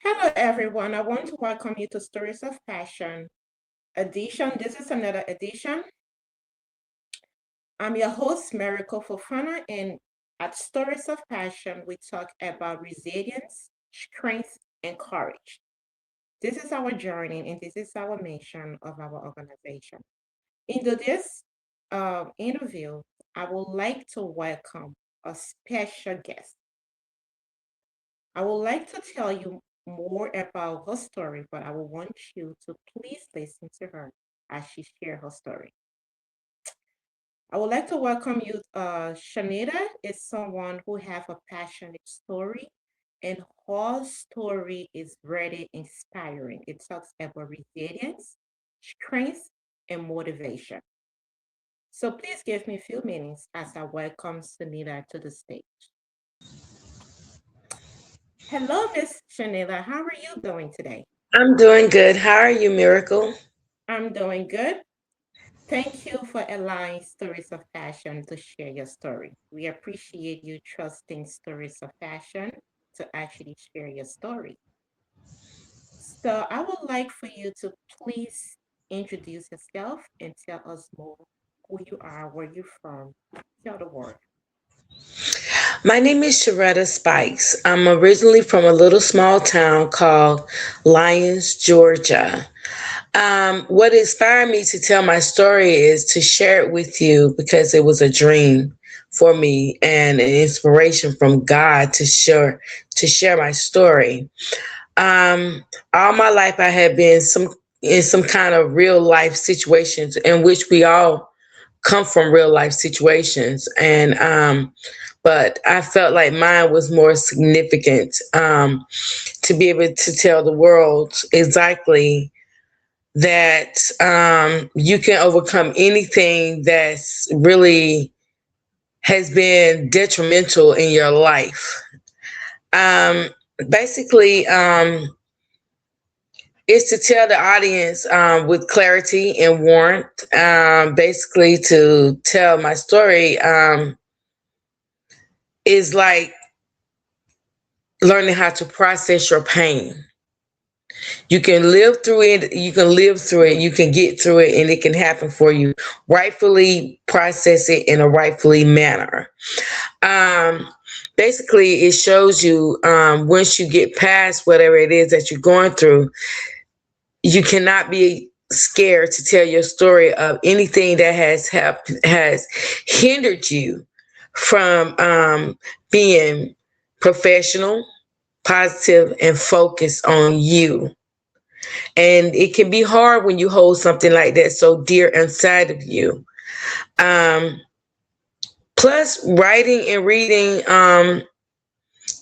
Hello, everyone. I want to welcome you to Stories of Passion edition. This is another edition. I'm your host, Miracle Fofana, and at Stories of Passion, we talk about resilience, strength, and courage. This is our journey, and this is our mission of our organization. Into this interview, I would like to welcome a special guest. I would like to tell you more about her story, but I will want you to please listen to her as she shares her story. I would like to welcome you. Shanita is someone who have a passionate story, and her story is very inspiring. It talks about resilience, strength, and motivation. So please give me a few minutes as I welcome Shanita to the stage. Hello, Miss Shanita. How are you doing today? I'm doing good. How are you, Miracle? I'm doing good. Thank you for allowing Stories of Passion to share your story. We appreciate you trusting Stories of Passion to actually share your story. So I would like for you to please introduce yourself and tell us more who you are, where you're from. Tell the world. My name is Sharetta Spikes. I'm originally from a little small town called Lyons, Georgia. What inspired me to tell my story is to share it with you because it was a dream for me and an inspiration from God to share my story. Um, all my life I had been in some kind of real life situations in which we all come from real life situations, and but I felt like mine was more significant, to be able to tell the world exactly that you can overcome anything that's really has been detrimental in your life. um, Basically, is to tell the audience, with clarity and warmth, basically to tell my story, is like learning how to process your pain. You can live through it, you can live through it, you can get through it, and it can happen for you. Rightfully process it in a rightfully manner. Um, Basically, it shows you, once you get past whatever it is that you're going through, you cannot be scared to tell your story of anything that has hindered you from being professional, positive, and focused on you. And it can be hard when you hold something like that so dear inside of you. Um, Plus, writing and reading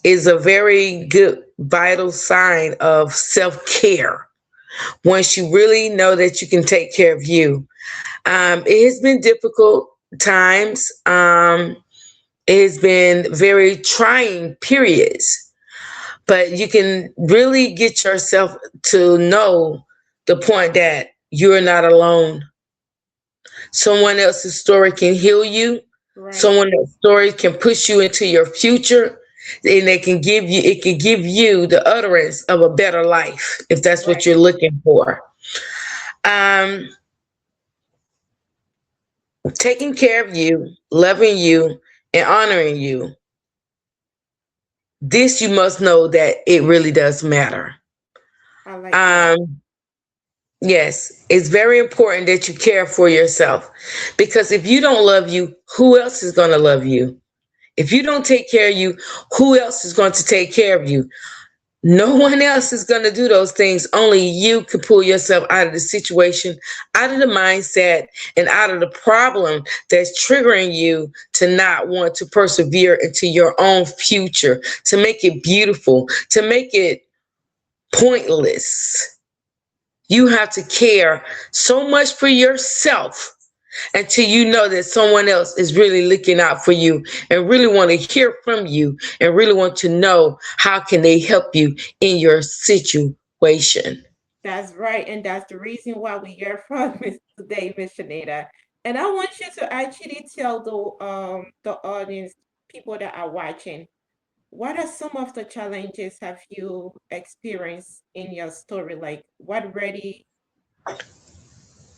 is a very good, vital sign of self care. Once you really know that you can take care of you, it has been difficult times. It has been very trying periods, but you can really get yourself to know the point that you're not alone. Someone else's story can heal you. Right. Someone else's story can push you into your future, and it can give you the utterance of a better life if that's what Right. you're looking for. Um, Taking care of you, loving you, and honoring you. This you must know that it really does matter. I like that. Um, yes, it's very important that you care for yourself, because if you don't love you, who else is going to love you? If you don't take care of you, who else is going to take care of you? No one else is going to do those things. Only you can pull yourself out of the situation, out of the mindset, and out of the problem that's triggering you to not want to persevere into your own future, to make it beautiful, to make it pointless. You have to care so much for yourself until you know that someone else is really looking out for you and really want to hear from you and really want to know how can they help you in your situation. That's right. And that's the reason why we hear from Miss today, Miss Shanita. And I want you to actually tell the audience, people that are watching, what are some of the challenges have you experienced in your story? Like, what really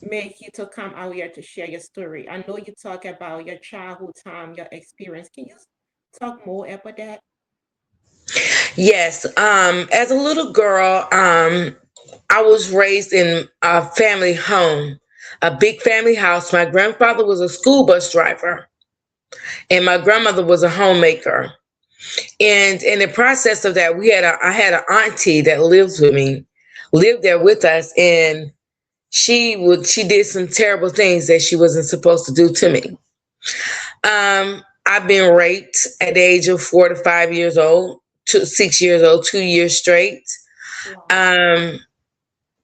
make you to come out here to share your story? I know you talk about your childhood time, your experience. Can you talk more about that? Yes. As a little girl, I was raised in a family home, a big family house. My grandfather was a school bus driver, and my grandmother was a homemaker. And in the process of that, I had an auntie that lives with me, lived there with us, and she did some terrible things that she wasn't supposed to do to me. I've been raped at the age of 4 to 5 years old, 6 years old, 2 years straight. Wow. Um,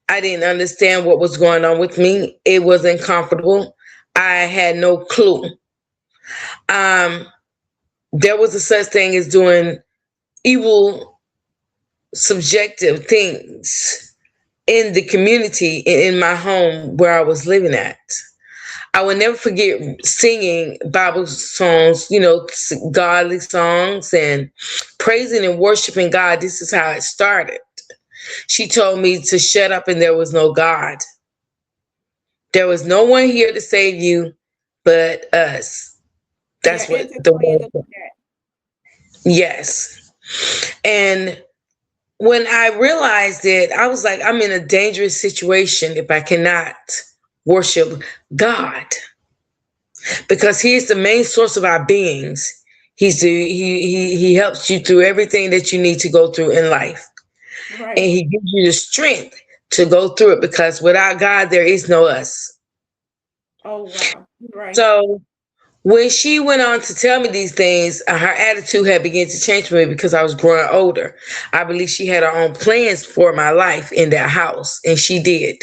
I didn't understand what was going on with me. It wasn't comfortable. I had no clue. Um, there was a such thing as doing evil, subjective things in the community in my home where I was living at. I will never forget singing Bible songs, godly songs, and praising and worshiping God. This is how it started. She told me to shut up and there was no God. There was no one here to save you but us. Your That's what auntie the told you to word. do that. Yes. And when I realized it, I was like, I'm in a dangerous situation if I cannot worship God, because He is the main source of our beings. He helps you through everything that you need to go through in life, and Right. He gives you the strength to go through it, because without God there is no us. Oh, wow. Right. So when she went on to tell me these things, her attitude had begun to change for me because I was growing older. I believe she had her own plans for my life in that house, and she did.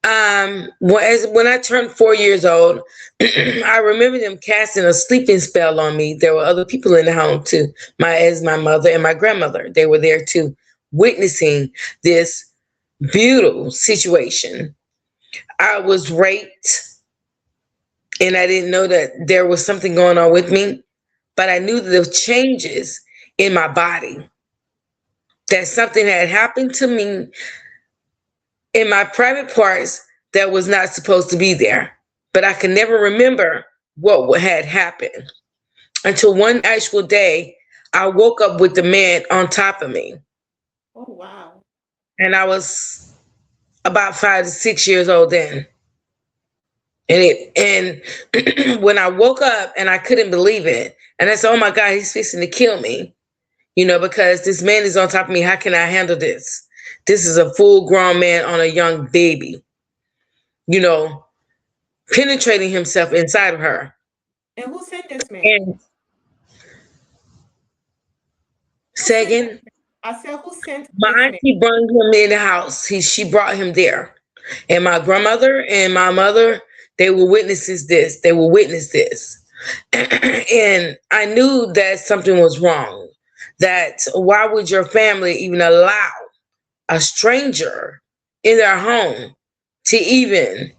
When I turned 4 years old, I remember them casting a sleeping spell on me. There were other people in the home too, my mother and my grandmother. They were there too, witnessing this beautiful situation. I was raped, and I didn't know that there was something going on with me, but I knew the changes in my body. That something had happened to me in my private parts that was not supposed to be there. But I can never remember what had happened until one actual day I woke up with the man on top of me. Oh, wow. And I was about 5 to 6 years old then. And when I woke up and I couldn't believe it, and I said, "Oh my God, he's fixing to kill me," because this man is on top of me. How can I handle this? This is a full grown man on a young baby, you know, penetrating himself inside of her. And who sent this man? And Who sent second, this man? I said, who sent my this man? auntie brought him in the house. She brought him there. And my grandmother and my mother, they will witnesses this. They will witness this. And I knew that something was wrong. That why would your family even allow a stranger in their home to even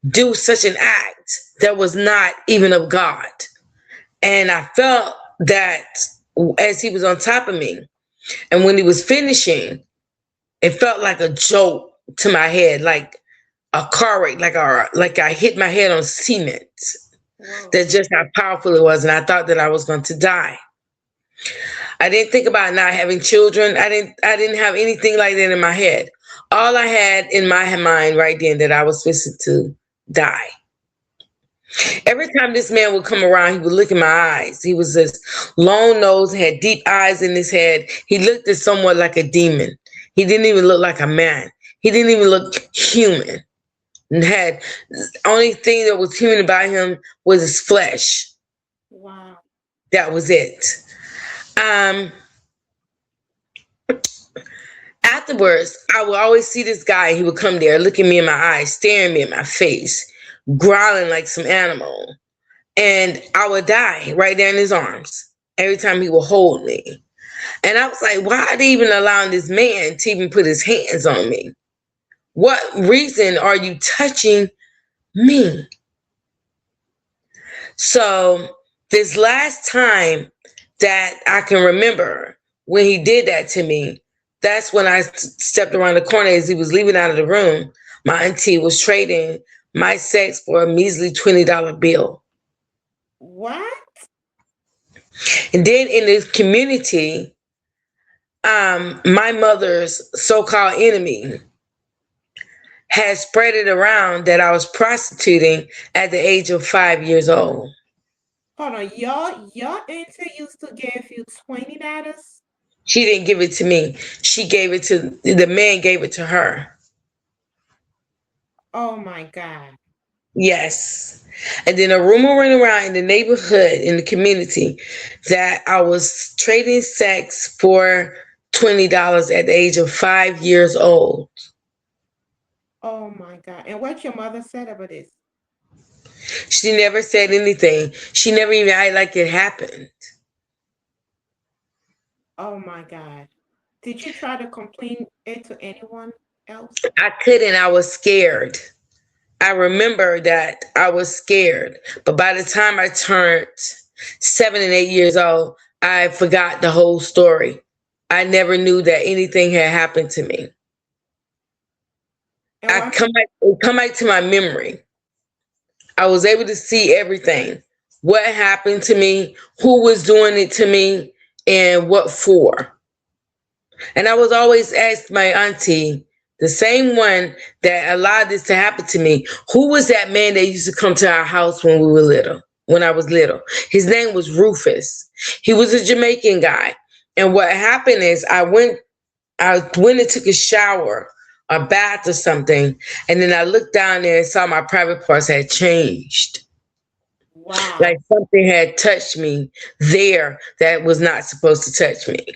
do such an act that was not even of God? And I felt that as he was on top of me, and when he was finishing, it felt like a jolt to my head, like a car wreck, like I hit my head on cement. Whoa. That's just how powerful it was, and I thought that I was going to die. I didn't think about not having children. I didn't have anything like that in my head. All I had in my mind right then that I was fixing to die. Every time this man would come around, he would look in my eyes. He was this long nose, had deep eyes in his head. He looked at somewhat like a demon. He didn't even look like a man. He didn't even look human. And had only thing that was human about him was his flesh. Wow. That was it. Um, Afterwards, I would always see this guy. He would come there, looking me in my eyes, staring me in my face, growling like some animal. And I would die right there in his arms every time he would hold me. And I was like, why are they even allowing this man to even put his hands on me? What reason are you touching me? So this last time that I can remember when he did that to me. That's when I stepped around the corner as he was leaving out of the room. My auntie was trading my sex for a measly $20 bill. What? And then in the community, my mother's so-called enemy had spread it around that I was prostituting at the age of 5 years old. Hold on, your auntie used to give you $20? She didn't give it to me. She gave it to the man, gave it to her. Oh my God. Yes. And then a rumor went around in the neighborhood, in the community, that I was trading sex for $20 at the age of 5 years old. Oh my God. And what your mother said about this? She never said anything. She never even acted like it happened. Oh my God. Did you try to complain it to anyone else? I couldn't. I was scared. I remember that I was scared. But by the time I turned 7 and 8 years old, I forgot the whole story. I never knew that anything had happened to me. And I come back to my memory. I was able to see everything. What happened to me, who was doing it to me, and what for. And I was always asked my auntie, the same one that allowed this to happen to me, who was that man that used to come to our house when we were little, when I was little? His name was Rufus. He was a Jamaican guy. And what happened is I went and took a shower, a bath or something, and then I looked down there and saw my private parts had changed. wow. Like something had touched me there that was not supposed to touch me.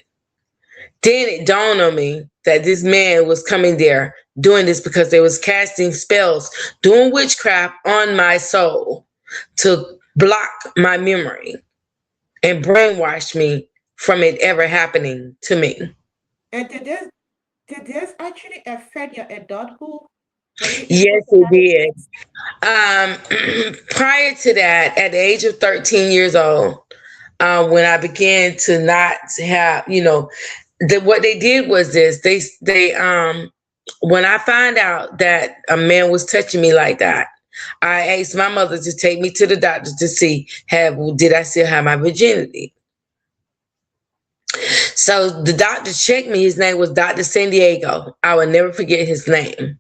Then it dawned on me that this man was coming there doing this because they was casting spells, doing witchcraft on my soul to block my memory and brainwash me from it ever happening to me. And did this actually affect your adulthood? Were you able Yes, to it have did. sex? Prior to that, at the age of 13 years old, when I began to not have, what they did was this. When I found out that a man was touching me like that, I asked my mother to take me to the doctor to see did I still have my virginity. So the doctor checked me. His name was Dr. San Diego. I will never forget his name.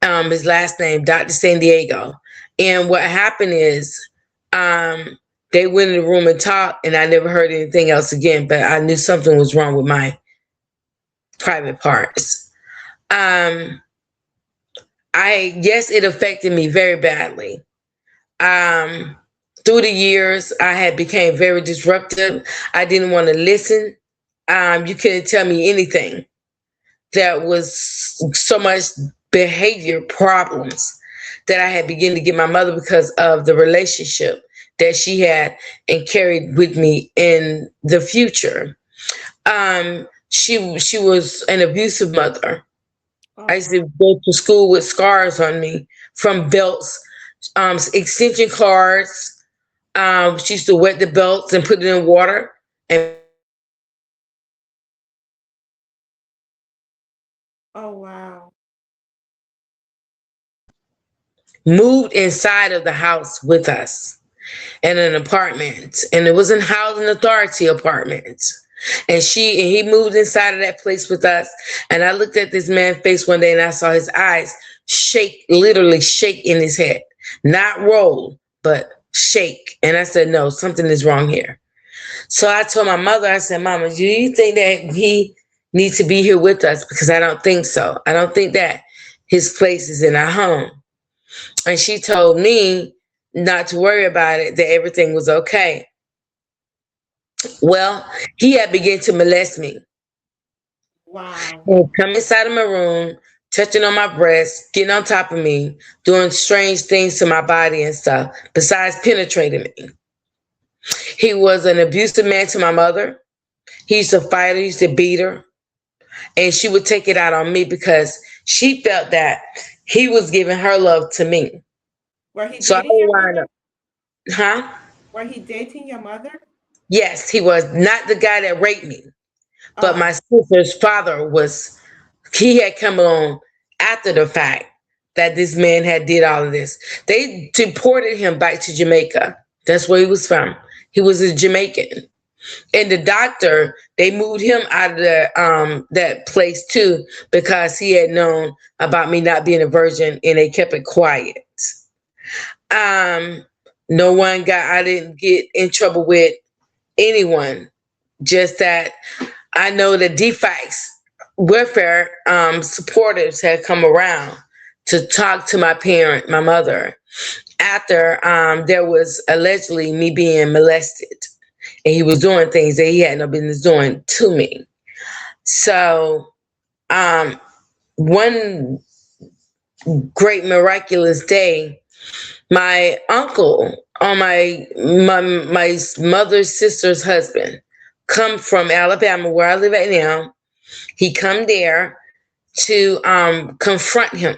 His last name, Dr. San Diego. And what happened is, they went in the room and talked, and I never heard anything else again. But I knew something was wrong with my private parts. Yes, it affected me very badly. Through the years, I had became very disruptive. I didn't want to listen. You couldn't tell me anything. There was so much behavior problems that I had begun to get my mother because of the relationship that she had and carried with me in the future. She was an abusive mother. I used to go to school with scars on me from belts, extension cords. She used to wet the belts and put it in water and Oh wow. moved inside of the house with us in an apartment. And it was a housing authority apartment. And he moved inside of that place with us. And I looked at this man's face one day and I saw his eyes shake, literally shake in his head. Not roll, but shake. And I said, no, something is wrong here. So I told my mother, I said, Mama, do you think that he needs to be here with us? Because I don't think so. I don't think that his place is in our home. And she told me not to worry about it, that everything was okay. Well, he had begun to molest me. Wow. He would come inside of my room, touching on my breast, getting on top of me, doing strange things to my body and stuff, besides penetrating me. He was an abusive man to my mother. He used to fight her, he used to beat her. And she would take it out on me because she felt that he was giving her love to me. Were he So I dating would your line mother? up. Huh? Were he dating your mother? Yes, he was not the guy that raped me, but my Oh, sister's father was. He had come along after the fact that this man had did all of this. They deported him back to Jamaica. That's where he was from. He was a Jamaican. And the doctor, they moved him out of that place too because he had known about me not being a virgin, and they kept it quiet. Um, no one got. I didn't get in trouble with anyone. Just that I know the defects welfare supporters had come around to talk to my parent, my mother, after there was allegedly me being molested, and he was doing things that he had no business doing to me. So um, one great miraculous day, my uncle on my mother's sister's husband come from Alabama, where I live at now. He come there to confront him,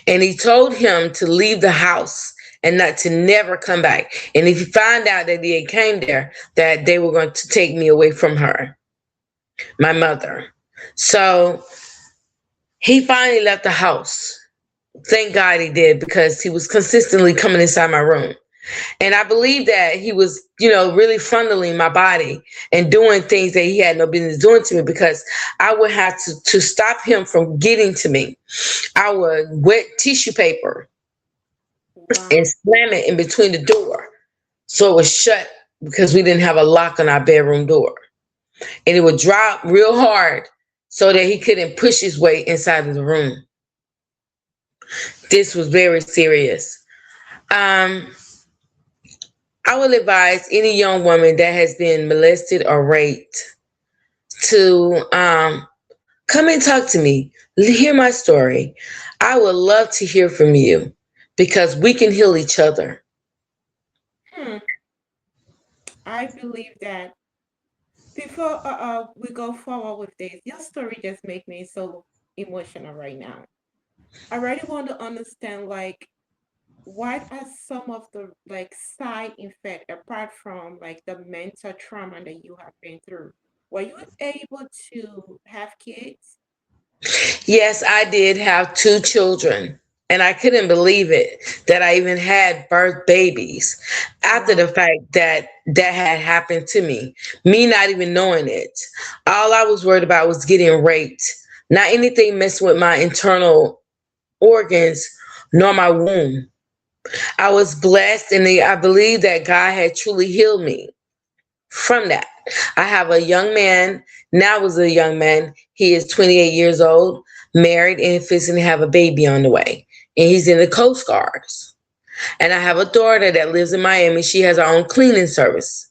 and he told him to leave the house and not to never come back. And if he find out that he had came there, that they were going to take me away from her, my mother. So he finally left the house. Thank God he did, because he was consistently coming inside my room. And I believe that he was, really fondling my body and doing things that he had no business doing to me, because I would have to stop him from getting to me. I would wet tissue paper and wow. slam it in between the door so it was shut, because we didn't have a lock on our bedroom door. And it would drop real hard so that he couldn't push his way inside of the room. This was very serious. Um, I would advise any young woman that has been molested or raped to come and talk to me, hear my story. I would love to hear from you, because we can heal each other. Hmm. I believe that before we go forward with this, your story just make me so emotional right now. I really want to understand like what are some of the like side effect apart from like the mental trauma that you have been through? Were you able to have kids? Yes, I did have two children, and I couldn't believe it that I even had birth babies after Wow. the fact that that had happened to me not even knowing it. All I was worried about was getting raped, not anything messing with my internal organs nor my womb. I was blessed, and I believe that God had truly healed me from that. I have a young man, now was a young man. He is 28 years old, married, and fixing to have a baby on the way. And he's in the Coast Guards. And I have a daughter that lives in Miami. She has her own cleaning service.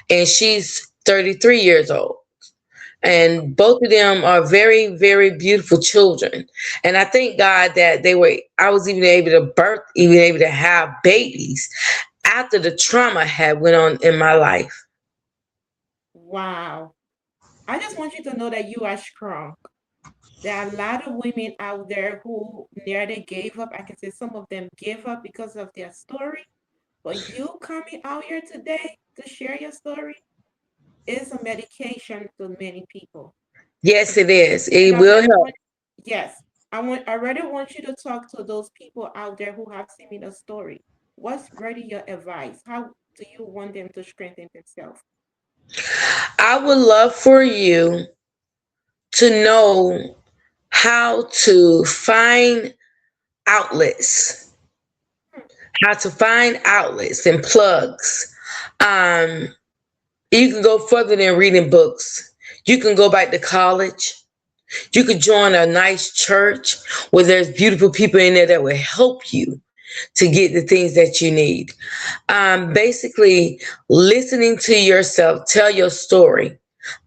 And she's 33 years old. And both of them are very, very beautiful children. And I thank God that I was even able to birth, even able to have babies after the trauma had went on in my life. Wow. I just want you to know that you are strong. There are a lot of women out there who nearly gave up. I can say some of them gave up because of their story. But you coming out here today to share your story is a medication to many people. Yes, it is. And It I will really help. want, yes, I really want you to talk to those people out there who have similar story. What's really your advice? How do you want them to strengthen themselves? I would love for you to know how to find outlets, and plugs. Um, you can go further than reading books. You can go back to college. You could join a nice church where there's beautiful people in there that will help you to get the things that you need. Basically, listening to yourself tell your story.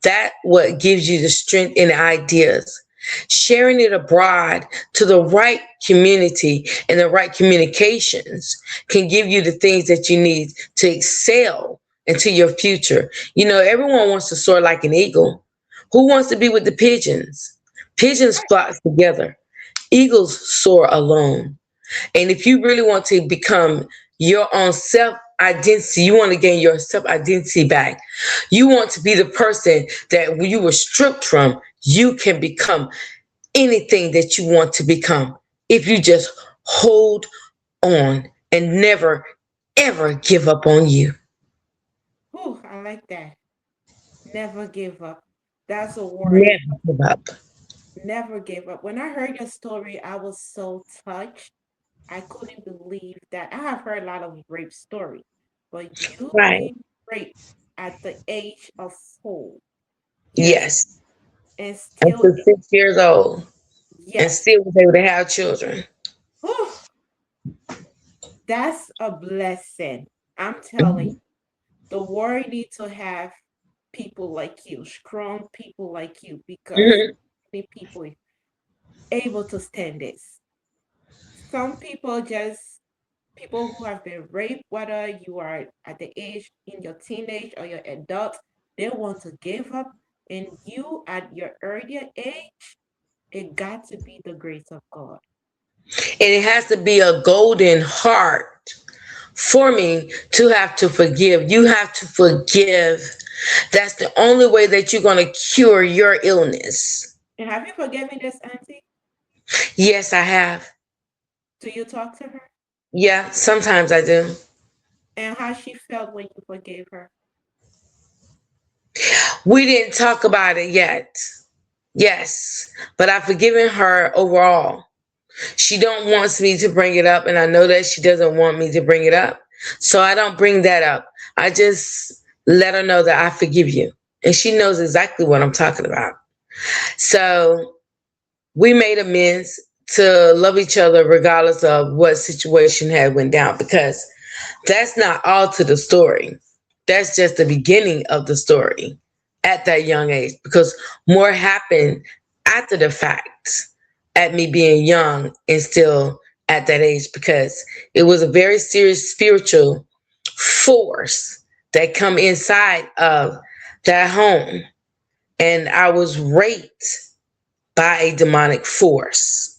That what gives you the strength and ideas. Sharing it abroad to the right community and the right communications can give you the things that you need to excel into your future. Everyone wants to soar like an eagle. Who wants to be with the pigeons? Pigeons Right. flock together. Eagles soar alone. And if you really want to become your own self identity. You want to gain your self identity back. You want to be the person that when you were stripped from, you can become anything that you want to become if you just hold on and never ever give up on you. Whew, I like that. Never give up. That's a word. Never give up. Never give up. When I heard your story, I was so touched. I couldn't believe that. I have heard a lot of rape stories, but you Right. being raped at the age of 4, yes, Yes. and still, Until 6 years old and yes. still was able to have children. Whew, that's a blessing. I'm telling you, Mhm. the world need to have people like you, strong people like you, because Mhm. many people able to stand this. Some people just people who have been raped, whether you are at the age in your teenage or your adult, they want to give up. And you at your earlier age, it got to be the grace of God. And it has to be a golden heart for me to have to forgive. You have to forgive. That's the only way that you're going to cure your illness. And have you forgiven this auntie? Yes, I have. Do you talk to her? Yeah, sometimes I do. And how she felt when you forgave her? We didn't talk about it yet. Yes, but I've forgiven her overall. She don't wants me to bring it up, and I know that she doesn't want me to bring it up. So I don't bring that up. I just let her know that I forgive you. And she knows exactly what I'm talking about. So we made amends to love each other regardless of what situation had went down, because that's not all to the story. That's just the beginning of the story at that young age, because more happened after the fact, at me being young and still at that age, because it was a very serious spiritual force that come inside of that home, and I was raped by a demonic force,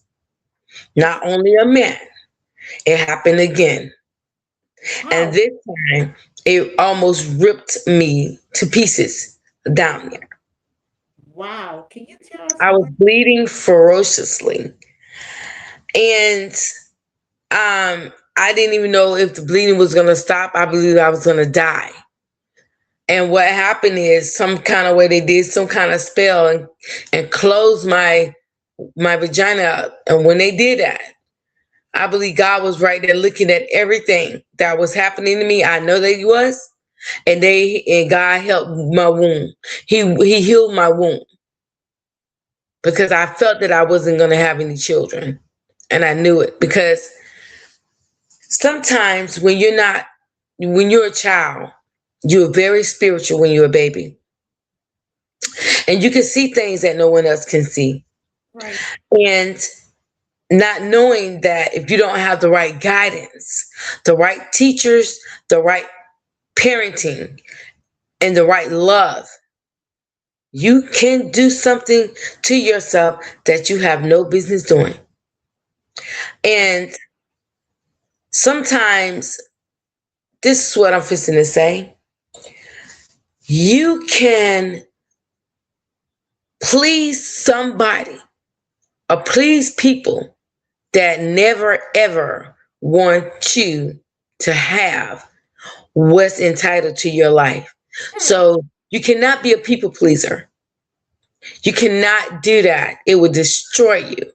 Is not only a man. It happened again. And how? this time, it almost ripped me to pieces down there. Wow. Can you tell us I was more? bleeding ferociously. And I didn't even know if the bleeding was going to stop. I believe I was going to die. And what happened is some kind of way they did some kind of spell and closed my vagina up. And when they did that, I believe God was right there looking at everything that was happening to me. I know that He was, and God helped my wound. He healed my wound because I felt that I wasn't going to have any children, and I knew it because sometimes when you're a child, you're very spiritual when you're a baby, and you can see things that no one else can see, Right. and not knowing that if you don't have the right guidance, the right teachers, the right parenting, and the right love, you can do something to yourself that you have no business doing. And sometimes, this is what I'm fixing to say, you can please somebody or please people that never ever want you to have what's entitled to your life. Hmm. So you cannot be a people pleaser. You cannot do that. It will destroy you.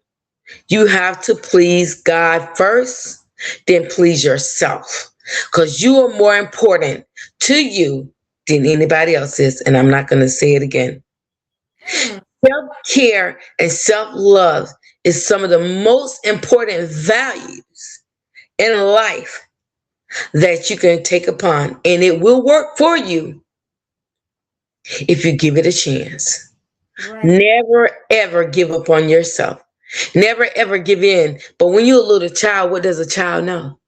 You have to please God first, then please yourself. Because you are more important to you than anybody else is. And I'm not going to say it again. Hmm. Self care and self love is some of the most important values in life that you can take upon. And it will work for you if you give it a chance. Right. Never ever give up on yourself. Never ever give in. But when you're a little child, what does a child know?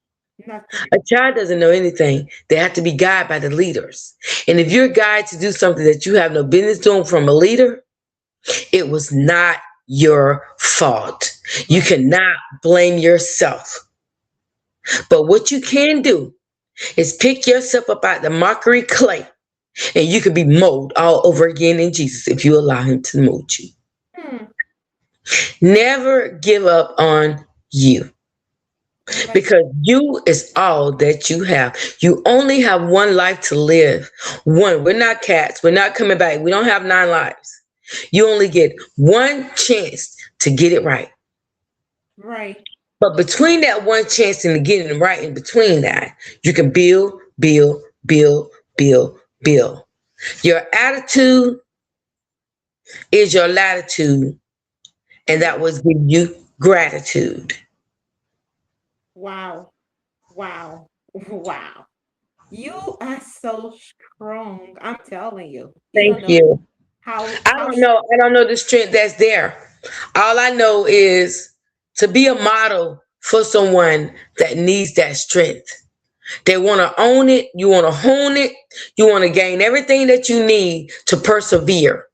Nothing. A child doesn't know anything. They have to be guided by the leaders. And if you're guided to do something that you have no business doing from a leader, it was not your fault. You Right. cannot blame yourself. But what you can do is pick yourself up out the mockery clay, and you can be molded all over again in Jesus if you allow him to mold you. Hmm. Never give up on you, I like because you is all that you have. You only have one life to live. One. We're not cats. We're not coming back. We don't have 9 lives. You only get one chance to get it right. right. But between that one chance and getting it right, in between that, you can build, build, build, build, build. Your attitude is your latitude, and that was give you gratitude. Wow. Wow. Wow. You are so strong. I'm telling you. You don't Thank know you. how I how don't know. I don't know the strength that's there. All I know is to be a model for someone that needs that strength. They want to own it. You want to hone it. You want to gain everything that you need to persevere.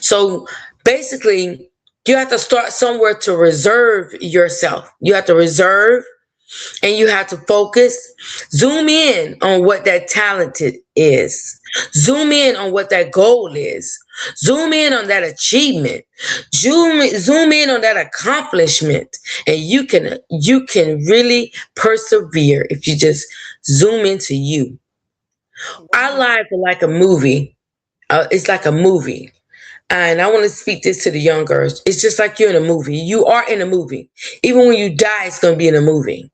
So basically, you have to start somewhere to reserve yourself. You have to reserve, and you have to focus. Zoom in on what that talent is. Zoom in on what that goal is. Zoom in on that achievement. Zoom in on that accomplishment, and you can really persevere if you just zoom into you. Our wow. lives are like a movie. It's like a movie. And I want to speak this to the young girls. It's just like you're in a movie. You are in a movie. Even when you die, it's going to be in a movie.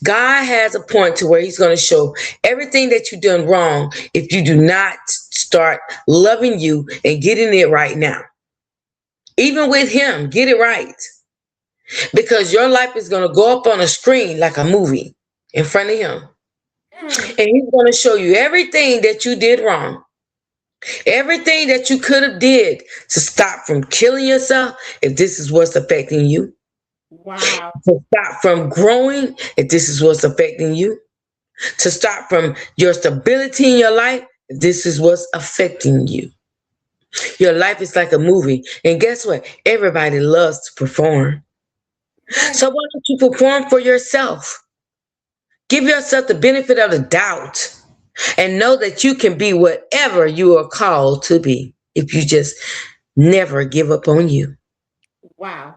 God has a point to where he's going to show everything that you've done wrong if you do not start loving you and getting it right now. Even with him, get it right. Because your life is going to go up on a screen like a movie in front of him. Hmm. And he's going to show you everything that you did wrong. Everything that you could have did to stop from killing yourself if this is what's affecting you. Wow. To stop from growing if this is what's affecting you. To stop from your stability in your life if this is what's affecting you. Your life is like a movie. And guess what? Everybody loves to perform. Right. So why don't you perform for yourself? Give yourself the benefit of the doubt and know that you can be whatever you are called to be if you just never give up on you. Wow.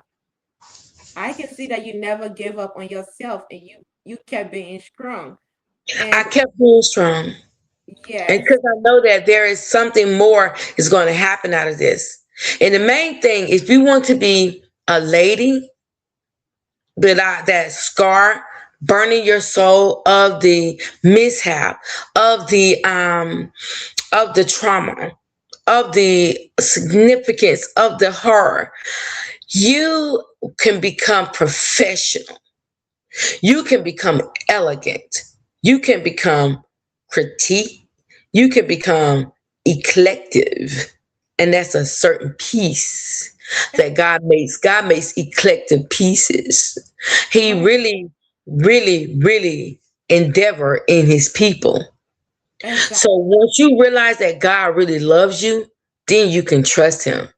I can see that you never give up on yourself and you kept being strong. I And kept being strong. And yes. because I know that there is something more is going to happen out of this. And the main thing, if you want to be a lady without that scar burning your soul of the mishap, of the trauma, of the significance of the horror, you can become professional. You can become elegant. You can become critique. You can become eclectic. And that's a certain piece that God makes. God makes eclectic pieces. He Right. really, really, really endeavor in his people. So Exactly. once you realize that God really loves you, then you can trust him.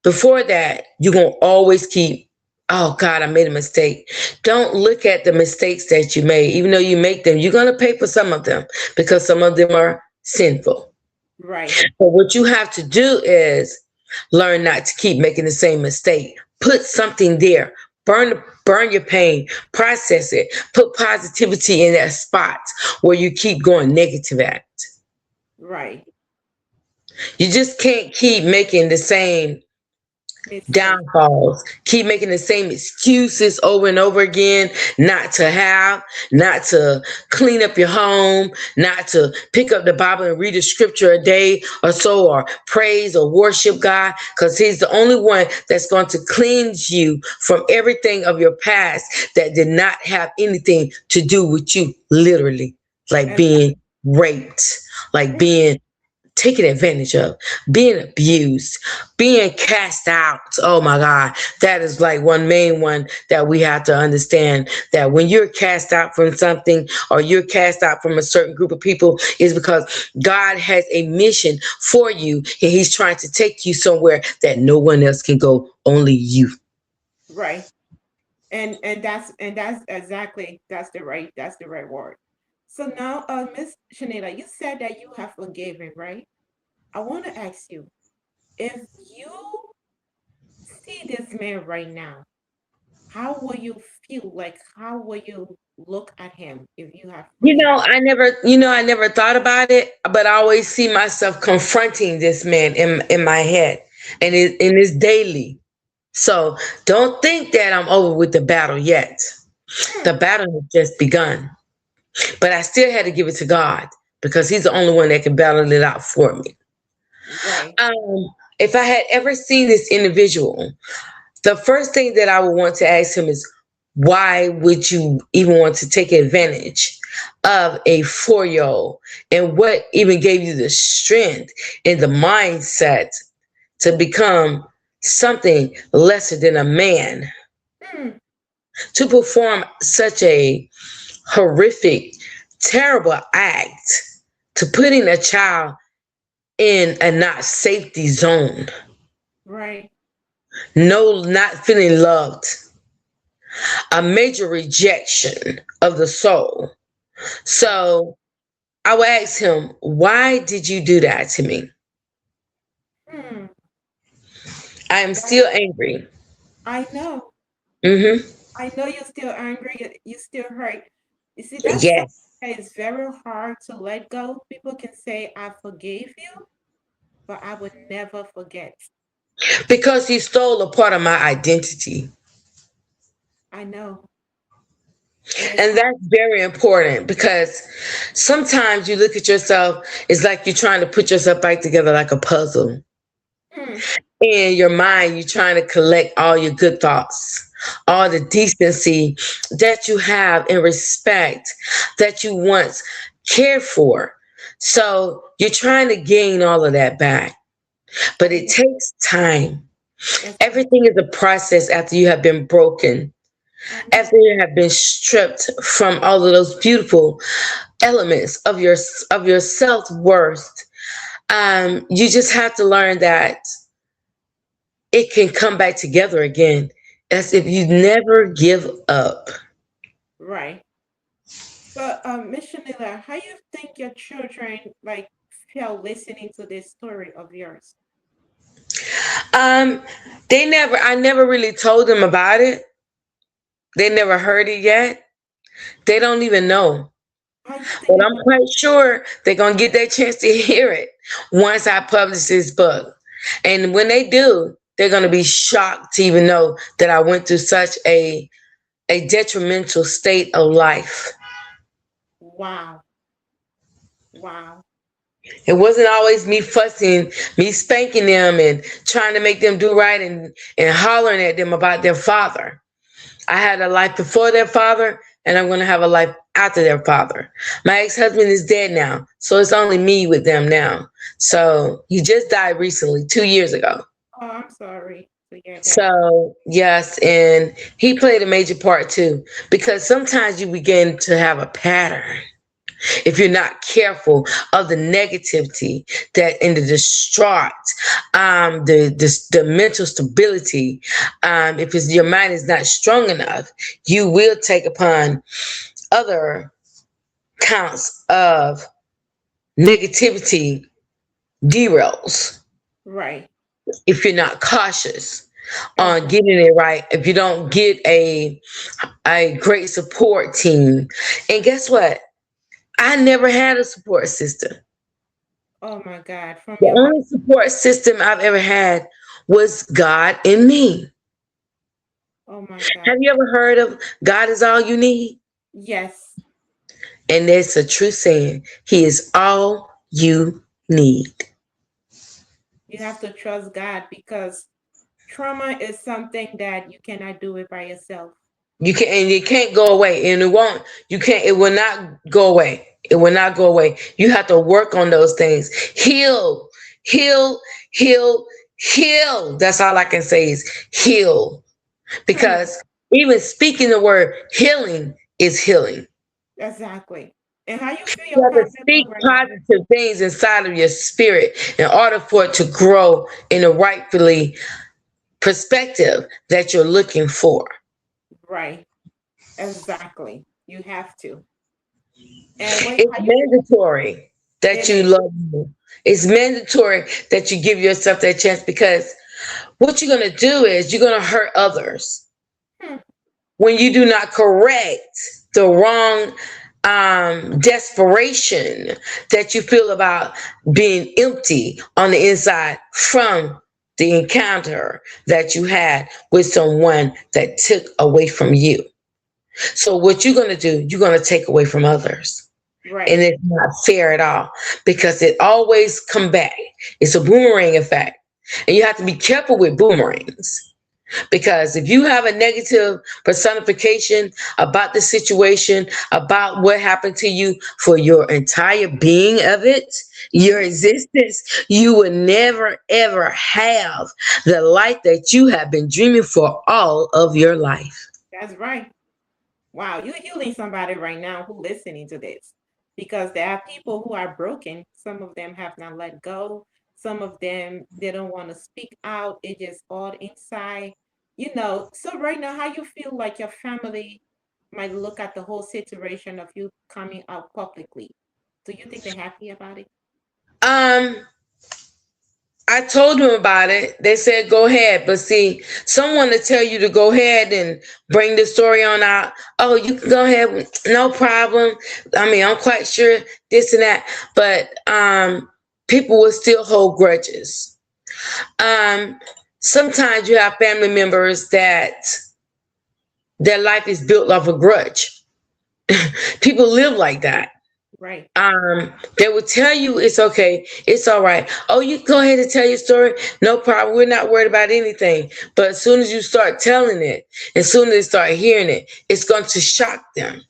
Before that, you're gonna always keep, oh God, I made a mistake. Don't look at the mistakes that you made. Even though you make them, you're gonna pay for some of them because some of them are sinful. Right. But what you have to do is learn not to keep making the same mistake. Put something there. Burn your pain, process it, put positivity in that spot where you keep going negative at. Right. You just can't keep making the same Mistake. downfalls. Keep making the same excuses over and over again, not to have, not to clean up your home, not to pick up the Bible and read a scripture a day or so, or praise or worship God, because he's the only one that's going to cleanse you from everything of your past that did not have anything to do with you, literally, like Exactly. being raped, like being taken advantage of, being abused, being cast out. Oh my God. That is like one main one that we have to understand, that when you're cast out from something or you're cast out from a certain group of people is because God has a mission for you and he's trying to take you somewhere that no one else can go, only you. Right. And that's exactly that's the right word. So now, Miss Shanita, you said that you have forgiven, right? I want to ask you, if you see this man right now, how will you feel? Like, how will you look at him if you have forgiven? I never thought about it, but I always see myself confronting this man in my head, and it's daily. So don't think that I'm over with the battle yet. The Hmm, battle has just begun, but I still had to give it to God because He's the only one that can battle it out for me. right. If I had ever seen this individual, the first thing that I would want to ask him is, why would you even want to take advantage of a 4-year old? And what even gave you the strength and the mindset to become something lesser than a man, Hmm, to perform such a horrific, terrible act, to putting a child in a not safety zone, right. no, not feeling loved, a major rejection of the soul. So I would ask him, why did you do that to me? Hmm, I am that's, still angry. I know. Hmm. I know you're still angry. You still hurt. You see, that's something Yes, that is very hard to let go. People can say, I forgave you, but I would never forget. because he stole a part of my identity. I know. And it's And hard. that's very important because sometimes you look at yourself, it's like you're trying to put yourself back together like a puzzle. Hmm, In your mind, you're trying to collect all your good thoughts, all the decency that you have and respect that you once cared for. So you're trying to gain all of that back, but I it know. takes time. Exactly. Everything is a process after you have been broken, I after know. you have been stripped from all of those beautiful elements of your self-worth. You just have to learn that it can come back together again, as if you never give up. Right. So, Miss Shanila, how you think your children like feel listening to this story of yours? Um, I never really told them about it. They never heard it yet. They don't even know. How you think But you I'm can? quite sure they're going to get their chance to hear it once I publish this book. And when they do, they're going to be shocked to even know that I went through such a detrimental state of life. Wow. Wow. It wasn't always me fussing, me spanking them and trying to make them do right and hollering at them about their father. I had a life before their father, and I'm going to have a life after their father. My ex-husband is dead now, so it's only me with them now. So he just died recently, 2 years ago. Oh, I'm sorry to hear that. So yes, and he played a major part too, because sometimes you begin to have a pattern if you're not careful of the negativity that and the distraught, the mental stability. If your mind is not strong enough, you will take upon other counts of negativity derails Right. if you're not cautious on Exactly. getting it right. If you don't get a great support team, and guess what? I never had a support system. Oh my God. From The your mom. only support system I've ever had was God in me. Oh my Have God. you ever heard of God is all you need? Yes. And it's a true saying. He is all you need. You have to trust God because trauma is something that you cannot do it by yourself. You can and it can't go away. And it won't, you can't, it will not go away. It will not go away. You have to work on those things. Heal, heal, heal, heal. That's all I can say is heal. Hmm. Because even speaking the word healing is healing. Exactly. And how you feel You your have to pocketbook speak right now? positive things inside of your spirit in order for it to grow in a rightfully perspective that you're looking for. Right. Exactly. You have to. And wait, It's how you mandatory that it you is. love you. It's mandatory that you give yourself that chance, because what you're going to do is you're going to hurt others Hmm. when you do not correct the wrong desperation that you feel about being empty on the inside from the encounter that you had with someone that took away from you. So what you're going to do, you're going to take away from others. And Right. it's not fair at all, because it always come back. It's a boomerang effect. And you have to be careful with boomerangs, because if you have a negative personification about the situation, about what happened to you for your entire being of it, your Hmm. existence, you will never ever have the life that you have been dreaming for all of your life. That's right. Wow, you're healing somebody right now who listening to this, because there are people who are broken. Some of them have not let go. Some of them they don't want to speak out. It just all inside. So right now, how you feel like your family might look at the whole situation of you coming out publicly? Do you think they're happy about it? Um, I told them about it. They said go ahead, but see, someone to tell you to go ahead and bring the story on out. Oh, you can go ahead, no problem. I mean, I'm quite sure this and that, but people will still hold grudges. Um, Sometimes you have family members that their life is built off a grudge. People live like that. Right. They will tell you it's okay, it's all right. Oh, you go ahead and tell your story, no problem. We're not worried about anything. But as soon as you start telling it, as soon as they start hearing it, it's going to shock them.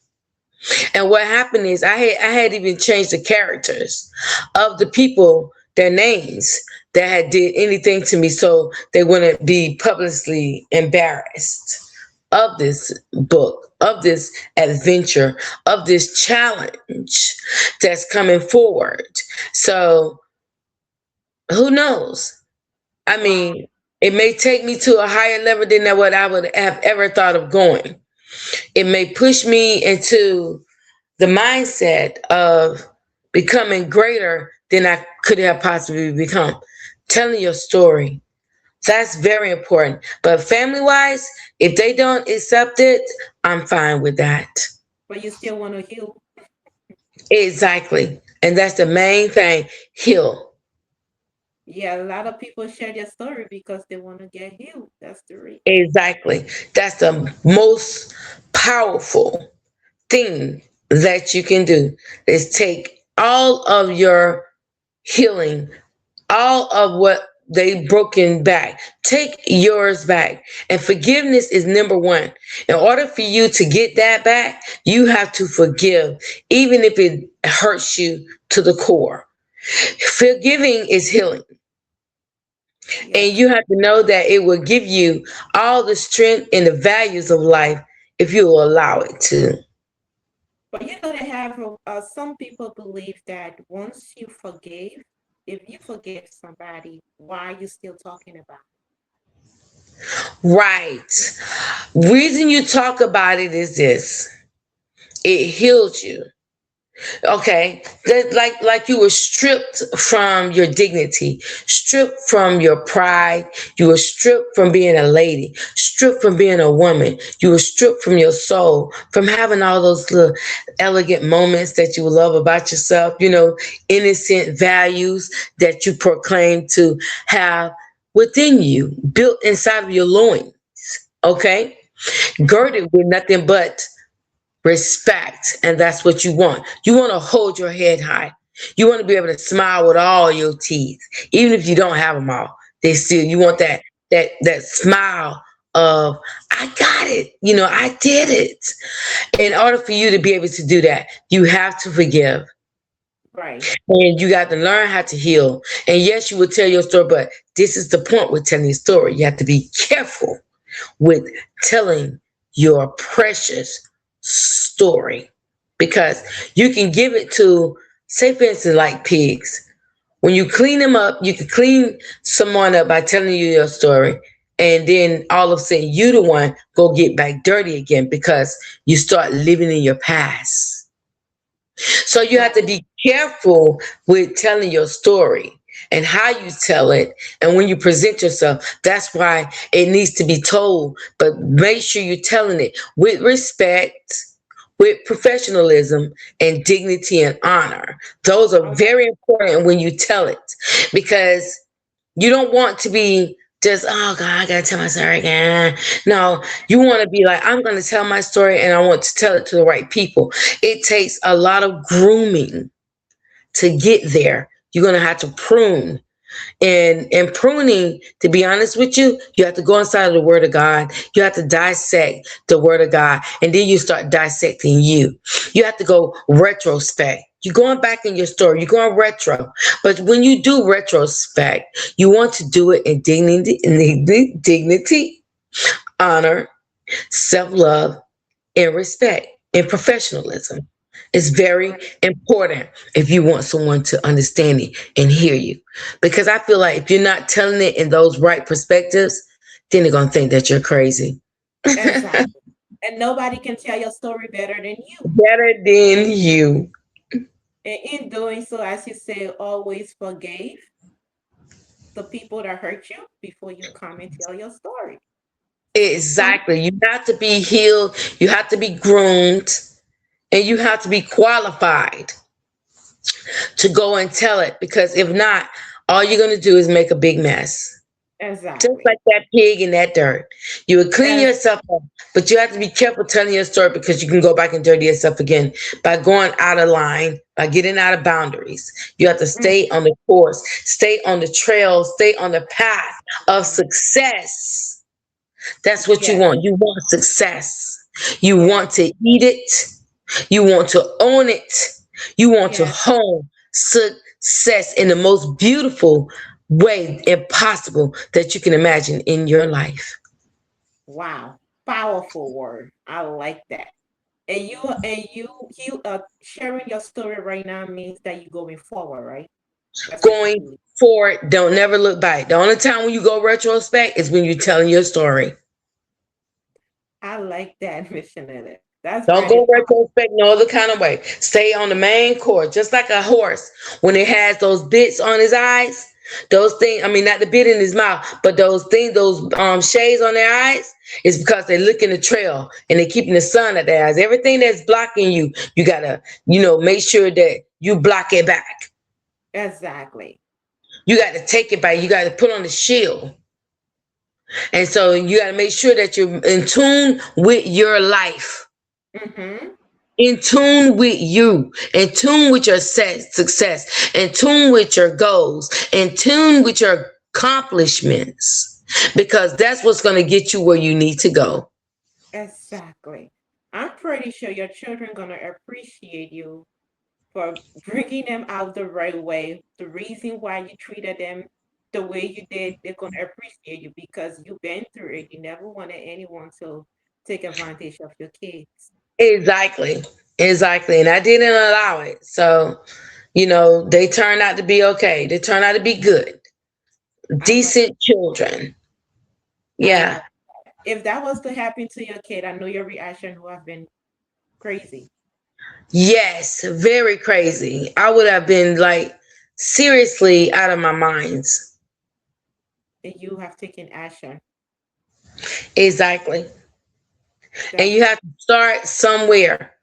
And what happened is I had even changed the characters of the people, their names that had did anything to me, so they wouldn't be publicly embarrassed of this book, of this adventure, of this challenge that's coming forward. So who knows? I Wow. mean, it may take me to a higher level than what I would have ever thought of going. It may push me into the mindset of becoming greater than I could have possibly become. Telling your story, that's very important. But family wise, if they don't accept it, I'm fine with that. But you still want to heal. Exactly. And that's the main thing. Heal. Yeah, a lot of people share their story because they want to get healed. That's the reason. Exactly. That's the most powerful thing that you can do, is take all of your healing, all of what they broken back, take yours back. And forgiveness is number one. In order for you to get that back, you have to forgive, even if it hurts you to the core. Forgiving is healing. And Yes. you have to know that it will give you all the strength and the values of life if you will allow it to. But they have some people believe that once you forgive, if you forgive somebody, why are you still talking about Right. Reason you talk about it is this: it healed you. Okay, that like you were stripped from your dignity, stripped from your pride, you were stripped from being a lady, stripped from being a woman, you were stripped from your soul, from having all those little elegant moments that you love about yourself, innocent values that you proclaim to have within you, built inside of your loins. Okay, it? Hmm. girded with nothing but respect. And that's what you want. You want to hold your head high. You want to be able to smile with all your teeth, even if you don't have them all. They still, you want Right. that smile of I got it. I did it. In order for you to be able to do that, you have to forgive. Right. And you got to learn how to heal. And yes, you will tell your story, but this is the point with telling your story. You have to be careful with telling your precious story, because you can give it to, say, for instance, like pigs. When you clean them up, you can clean someone up by telling you your story, and then all of a sudden you the one go get back dirty again because you start living in your past. So you have to be careful with telling your story and how you tell it and when you present yourself. That's why it needs to be told, but make sure you're telling it with respect, with professionalism and dignity and honor. Those are I love very important when you tell it, because you don't want to be just, oh God, I gotta tell my story again. No, you want to be like, I'm gonna tell my story and I want to tell it to the right people. It takes a lot of grooming to get there. You're gonna have to prune. And pruning, to be honest with you, you have to go inside of the Word of God. You have to dissect the Word of God, and then you start dissecting you. You have to go retrospect. You're going back in your story. You're going retro. But when you do retrospect, you want to do it in dignity, honor, self-love, and respect, and professionalism. It's very right. important if you want someone to understand it and hear you. Because I feel like if you're not telling it in those right perspectives, then they're going to think that you're crazy. Exactly. And nobody can tell your story better than you. Better than you. And in doing so, as you say, always forgive the people that hurt you before you come and tell your story. Some Exactly. You have to be healed, you have to be groomed, and you have to be qualified to go and tell it. Because if not, all you're going to do is make a big mess. Just exactly. like that pig in that dirt. You would clean As yourself up, but you have to be careful telling your story because you can go back and dirty yourself again by going out of line, by getting out of boundaries. You have to mm, stay on the course, stay on the trail, stay on the path of mm, success. That's what you yes, want. You want success. You yes, want to eat it. You want to own it. You want to yes. hone success in the most beautiful way impossible that you can imagine in your life. Wow. Powerful word. I like that. And you sharing your story right now means that you're going forward, right? That's what you Going believe. forward, don't never look back. The only time when you go retrospect is when you're telling your story. I like that, Miss Chanel. That's Don't very go powerful. retrospect no other kind of way. Stay on the main course, just like a horse when it has those bits on his eyes. Those things, I mean, not the bit in his mouth, but those things, those shades on their eyes, is because they're looking the trail and they're keeping the sun at their eyes. Everything that's blocking you, you gotta, make sure that you block it back. Exactly. You got to take it back. You got to put on the shield. And so you got to make sure that you're in tune with your life, Mm-hmm. in tune with you, in tune with your success, in tune with your goals, in tune with your accomplishments, because that's what's going to get you where you need to go. Exactly. I'm pretty sure your children gonna appreciate you for bringing them out the right way. The reason why you treated them the way you did, they're gonna appreciate you because you've been through it. You never wanted anyone to take advantage of your kids. Exactly. Exactly. And I didn't allow it. So, they turned out to be okay. They turned out to be good, I love decent children. I Yeah. love if that was to happen to your kid, I know your reaction would have been crazy. Yes, very crazy. I would have been like seriously out of my minds. And you have taken action. Exactly. And That's you have to start somewhere,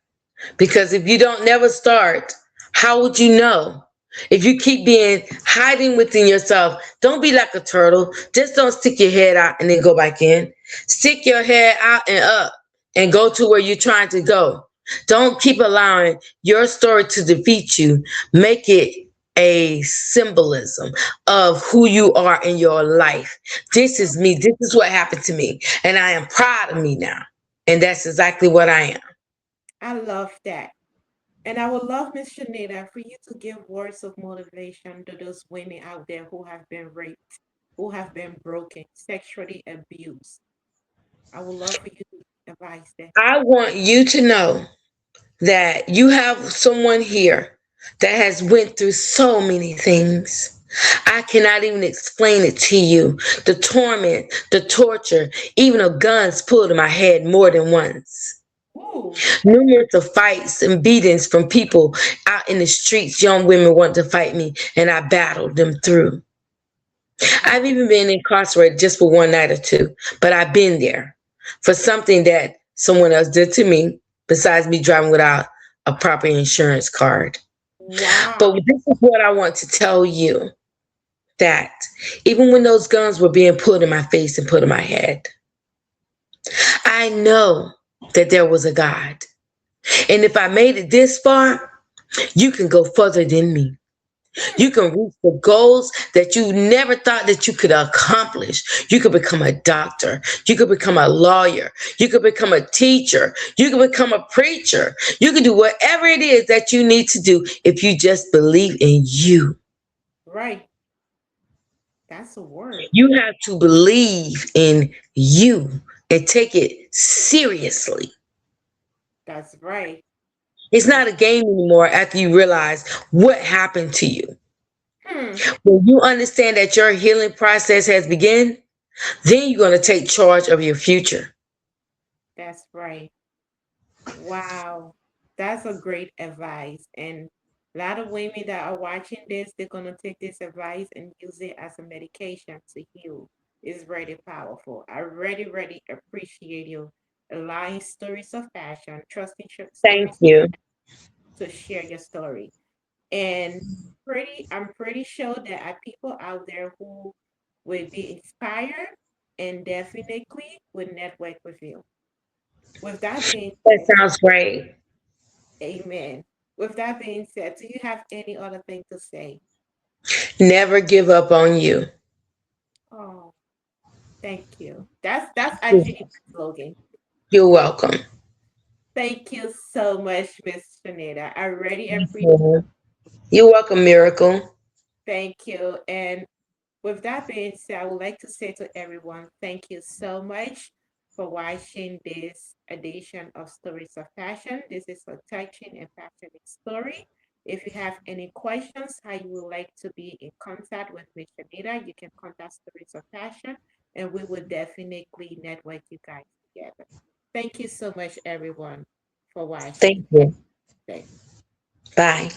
because if you don't never start, how would you know? If you keep being hiding within yourself, don't be like a turtle. Just don't stick your head out and then go back in. Stick your head out and up and go to where you're trying to go. Don't keep allowing your story to defeat you. Make it a symbolism of who you are in your life. This is me. This is what happened to me. And I am proud of me now. And that's exactly what I am. I love that. And I would love, Miss Shanita, for you to give words of motivation to those women out there who have been raped, who have been broken, sexually abused. I would love for you to advise them. I want you to know that you have someone here that has went through so many things. I cannot even explain it to you. The torment, the torture, even of guns pulled in my head more than once. Ooh. Numerous of fights and beatings from people out in the streets. Young women want to fight me, and I battled them through. I've Wow. even been incarcerated just for one night or two, but I've been there for something that someone else did to me, besides me driving without a proper insurance card. But Wow. this is what I want to tell you, that even when those guns were being put in my face and put in my head, I know that there was a God. And if I made it this far, you can go further than me. You Hmm. can reach the goals that you never thought that you could accomplish. You could become a doctor. You could become a lawyer. You could become a teacher. You could become a preacher. You can do whatever it is that you need to do if you just believe in you. Right. That's a word. You have to believe in you and take it seriously. That's right. It's not That's a game anymore after you realize what happened to you. hmm. When you understand that your healing process has begun, then you're going to take charge of your future. That's right. Wow. That's a great advice. And a lot of women that are watching this, they're gonna take this advice and use it as a medication to heal. It's really powerful. I really, really appreciate you allowing stories of passion, trusting Thank stories you. to share your story. And I'm pretty sure there are people out there who will be inspired and definitely will network with you. With that being That said, sounds great. amen. With that being said, do you have any other thing to say? Never give up on you. Oh, thank you. That's actually my slogan. You're welcome. Thank you so much, Miss Shanita. I really appreciate. You're welcome, Miracle. Thank you. And with that being said, I would like to say to everyone, thank you so much for watching this edition of Stories of Passion. This is a touching and passionate story. If you have any questions, how you would like to be in contact with Miss Shanita, you can contact Stories of Passion, and we will definitely network you guys together. Thank you so much, everyone, for watching. Thank you. Thank Bye.